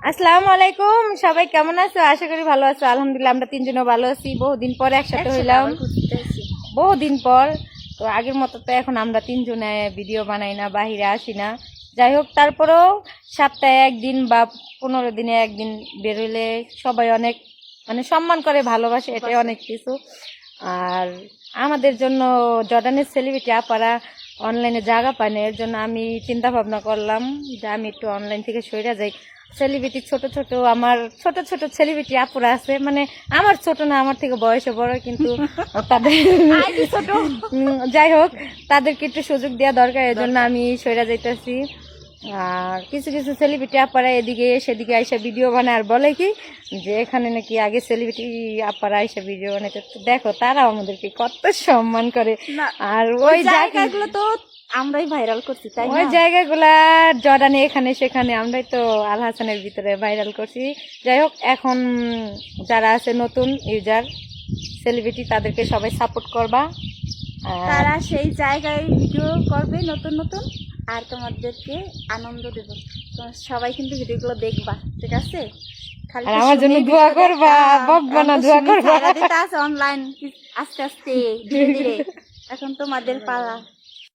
আসসালামু আলাইকুম, সবাই কেমন আছো? আশা করি ভালো আছো। আলহামদুলিল্লাহ আমরা তিনজনও ভালো আছি। বহুদিন পর একসাথে হইলাম, বহুদিন পর। তো আগের মতো তো এখন আমরা তিনজনে ভিডিও বানাই না, বাহিরে আসি না। যাই হোক, তারপরেও সপ্তাহে একদিন বা 15 দিনে একদিন বেরোলে সবাই অনেক সম্মান করে, ভালোবাসে, এটাই অনেক কিছু। আর আমাদের জন্য জর্ডানের সেলিব্রিটি আপারা অনলাইনে জায়গা পায় না, এর জন্য আমি চিন্তা ভাবনা করলাম যে আমি একটু অনলাইন থেকে সরে যাই। সেলিব্রিটি ছোট ছোট সেলিব্রিটি আপুরা আছে, আমার ছোট না, আমার থেকে বয়সে বড়, কিন্তু তাদের ছোট। যাই হোক, তাদেরকে একটু সুযোগ দেওয়া দরকার, এর জন্য আমি সরে যাইতেছি। আর কিছু কিছু সেলিব্রিটি আপারা এদিকে সেদিকে আইসা ভিডিও বানায় আর বলে কি যে এখানে নাকি আগে সেলিব্রিটি আপারা আইসা ভিডিও বানাইতে। দেখো তারা আমাদেরকে কত সম্মান করে। আর ওই জায়গাগুলো তো আমরাই ভাইরাল করছি, তাই ওই জায়গাগুলা জর্ডানে এখানে সেখানে আমরাই তো আল হাসানের ভিতরে ভাইরাল করছি। যাই হোক, এখন যারা আছে নতুন ইউজার সেলিব্রিটি, তাদেরকে সবাই সাপোর্ট করবা, তারা সেই জায়গায় ভিডিও করবে নতুন নতুন, আর তোমাদেরকে আনন্দ দেব। সবাই কিন্তু ভিডিওগুলো দেখবা, ঠিক আছে? আর আমার জন্য দোয়া করবা, বকবা না, দোয়া করবা। অনলাইন আস্তে আস্তে ধীরে ধীরে এখন তোমাদের পালা।